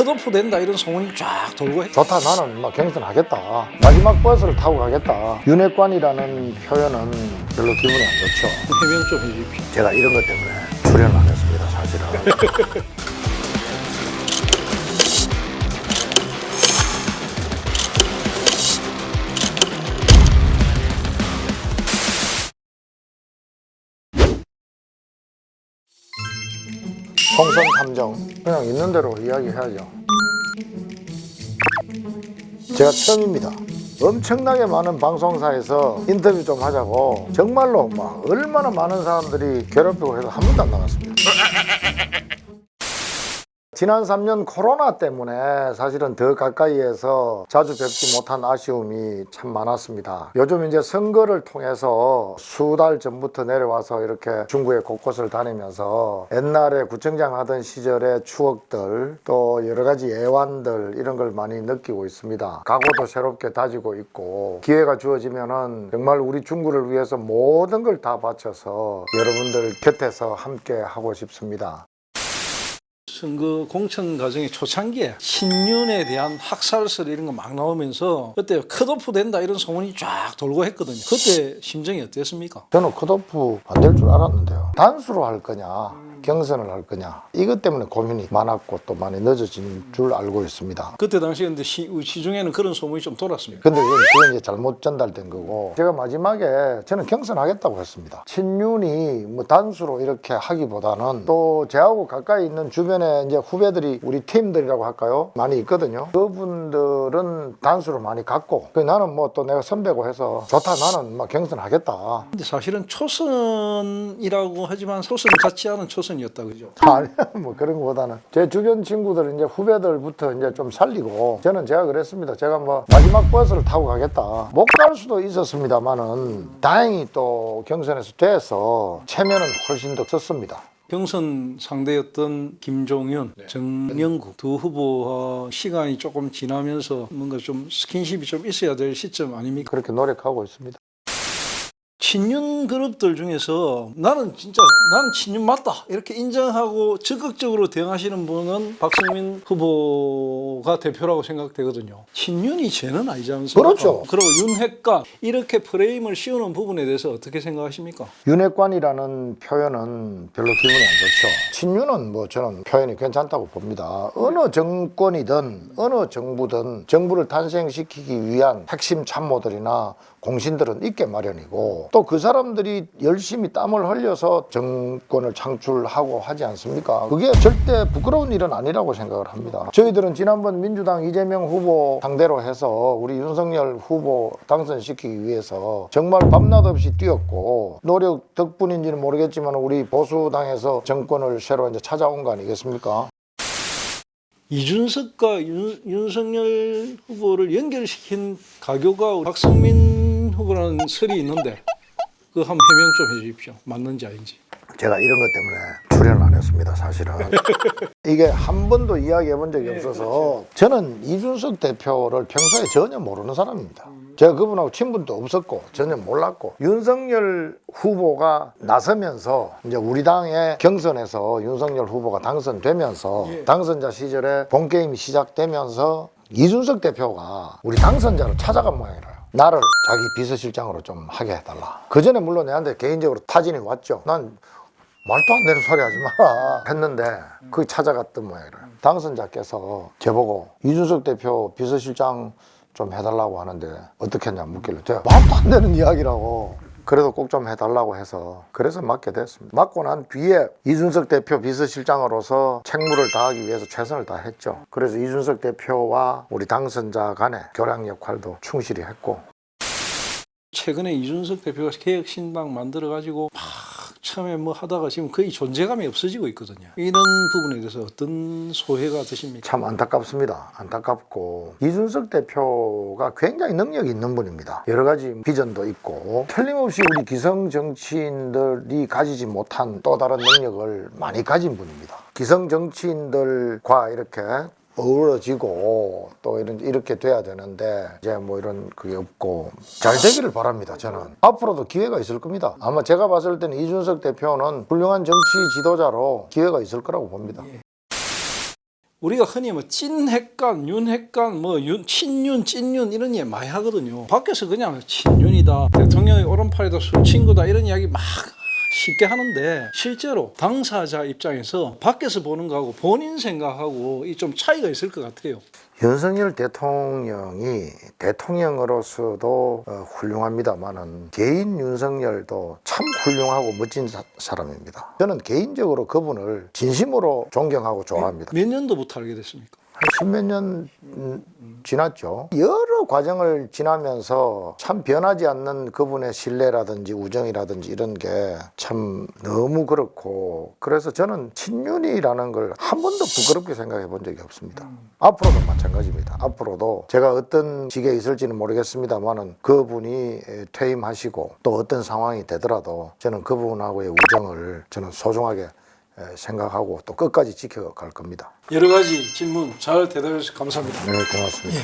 컷오프 된다 이런 소문이 쫙 돌고 했. 좋다, 나는 막 경선하겠다, 마지막 버스를 타고 가겠다. 윤핵관이라는 표현은 별로 기분이 안 좋죠. 해명 좀 해주십시오. 제가 이런 것 때문에 출연을 안 했습니다, 사실은. 총선 탐정, 그냥 있는 대로 이야기해야죠. 제가 처음입니다. 엄청나게 많은 방송사에서 인터뷰 좀 하자고 정말로 막 얼마나 많은 사람들이 괴롭히고 해서 한 번도 안 나갔습니다. 지난 3년 코로나 때문에 사실은 더 가까이에서 자주 뵙지 못한 아쉬움이 참 많았습니다. 요즘 이제 선거를 통해서 수달 전부터 내려와서 이렇게 중구의 곳곳을 다니면서 옛날에 구청장 하던 시절의 추억들, 또 여러 가지 애환들, 이런 걸 많이 느끼고 있습니다. 각오도 새롭게 다지고 있고, 기회가 주어지면은 정말 우리 중구를 위해서 모든 걸 다 바쳐서 여러분들 곁에서 함께 하고 싶습니다. 선거 공천 과정의 초창기에 신윤에 대한 학살설 이런 거 막 나오면서 그때 컷오프 된다 이런 소문이 쫙 돌고 했거든요. 그때 심정이 어땠습니까? 저는 컷오프 안 될 줄 알았는데요. 단수로 할 거냐, 경선을 할 거냐, 이것 때문에 고민이 많았고 또 많이 늦어진 줄 알고 있습니다. 그때 당시에 근데 시중에는 그런 소문이 좀 돌았습니다. 근데 그건 이제 잘못 전달된 거고, 제가 마지막에 저는 경선하겠다고 했습니다. 친윤이 뭐 단수로 이렇게 하기보다는 또 저하고 가까이 있는 주변에 이제 후배들이, 우리 팀들이라고 할까요? 많이 있거든요. 그분들은 단수로 많이 갔고, 나는 뭐 또 내가 선배고 해서 좋다, 나는 막 경선하겠다. 근데 사실은 초선이라고 하지만 소선 같지 않은 초선이었다 그죠? 아니, 뭐 그런 거보다는 제 주변 친구들, 이제 후배들부터 이제 좀 살리고, 저는 제가 그랬습니다. 제가 뭐 마지막 버스를 타고 가겠다. 못 갈 수도 있었습니다만은 다행히 또 경선에서 돼서 체면은 훨씬 더 섰습니다. 경선 상대였던 김종윤, 정영국 두 후보와 시간이 조금 지나면서 뭔가 좀 스킨십이 좀 있어야 될 시점 아닙니까? 그렇게 노력하고 있습니다. 친윤 그룹들 중에서 나는 친윤 맞다 이렇게 인정하고 적극적으로 대응하시는 분은 박성민 후보가 대표라고 생각되거든요. 친윤이 죄는 아니지 않습니까? 그렇죠. 그리고 윤핵관 이렇게 프레임을 씌우는 부분에 대해서 어떻게 생각하십니까? 윤핵관이라는 표현은 별로 기분이 안 좋죠. 친윤은 뭐 저는 표현이 괜찮다고 봅니다. 어느 정권이든 어느 정부든 정부를 탄생시키기 위한 핵심 참모들이나 공신들은 있게 마련이고, 또 그 사람들이 열심히 땀을 흘려서 정권을 창출하고 하지 않습니까? 그게 절대 부끄러운 일은 아니라고 생각을 합니다. 저희들은 지난번 민주당 이재명 후보 상대로 해서 우리 윤석열 후보 당선시키기 위해서 정말 밤낮 없이 뛰었고, 노력 덕분인지는 모르겠지만 우리 보수당에서 정권을 새로 이제 찾아온 거 아니겠습니까? 이준석과 윤석열 후보를 연결시킨 가교가 박성민 후보라는 설이 있는데 그 한번 해명 좀 해주십시오. 맞는지 아닌지. 제가 이런 것 때문에 출연을 안 했습니다, 사실은. 이게 한 번도 이야기해 본 적이 없어서, 저는 이준석 대표를 평소에 전혀 모르는 사람입니다. 제가 그분하고 친분도 없었고 전혀 몰랐고, 윤석열 후보가 나서면서 이제 우리 당의 경선에서 윤석열 후보가 당선되면서 당선자 시절에 본게임이 시작되면서 이준석 대표가 우리 당선자를 찾아간 모양이라요. 나를 자기 비서실장으로 좀 하게 해달라. 그 전에 물론 내한테 개인적으로 타진이 왔죠. 난 말도 안 되는 소리 하지 마라 했는데 그게 찾아갔던 모양이래요. 당선자께서 저보고 이준석 대표 비서실장 좀 해달라고 하는데 어떻게 했냐 묻길래 제가 말도 안 되는 이야기라고, 그래도 꼭 좀 해달라고 해서 그래서 맡게 됐습니다. 맡고 난 뒤에 이준석 대표 비서실장으로서 책무를 다하기 위해서 최선을 다했죠. 그래서 이준석 대표와 우리 당선자 간의 교량 역할도 충실히 했고, 최근에 이준석 대표가 개혁신당 만들어가지고 막 처음에 뭐 하다가 지금 거의 존재감이 없어지고 있거든요. 이런 부분에 대해서 어떤 소회가 드십니까? 참 안타깝습니다. 안타깝고, 이준석 대표가 굉장히 능력이 있는 분입니다. 여러 가지 비전도 있고, 틀림없이 우리 기성 정치인들이 가지지 못한 또 다른 능력을 많이 가진 분입니다. 기성 정치인들과 이렇게 어우러지고 또 이렇게 돼야 되는데 이제 뭐 이런 그게 없고, 잘 되기를 바랍니다. 저는 앞으로도 기회가 있을 겁니다. 아마 제가 봤을 때는 이준석 대표는 훌륭한 정치 지도자로 기회가 있을 거라고 봅니다. 우리가 흔히 뭐 찐핵관, 윤핵관, 친윤, 찐윤 이런 얘기 많이 하거든요. 밖에서 그냥 친윤이다, 대통령이 오른팔이다, 술친구다 이런 이야기 막 쉽게 하는데 실제로 당사자 입장에서 밖에서 보는 거하고 본인 생각하고 이 좀 차이가 있을 것 같아요. 윤석열 대통령이 대통령으로서도 훌륭합니다만은 개인 윤석열도 참 훌륭하고 멋진 사람입니다. 저는 개인적으로 그분을 진심으로 존경하고 좋아합니다. 몇 년도부터 알게 됐습니까? 한 십몇 년 지났죠. 여러 과정을 지나면서 참 변하지 않는 그분의 신뢰라든지 우정이라든지 이런 게 참 너무 그렇고, 그래서 저는 친윤이라는 걸 한 번도 부끄럽게 생각해 본 적이 없습니다. 앞으로도 마찬가지입니다. 앞으로도 제가 어떤 직에 있을지는 모르겠습니다만은 그분이 퇴임하시고 또 어떤 상황이 되더라도 저는 그분하고의 우정을 저는 소중하게 생각하고 또 끝까지 지켜갈 겁니다. 여러 가지 질문 잘 대답해 주셔서 감사합니다. 네, 고맙습니다.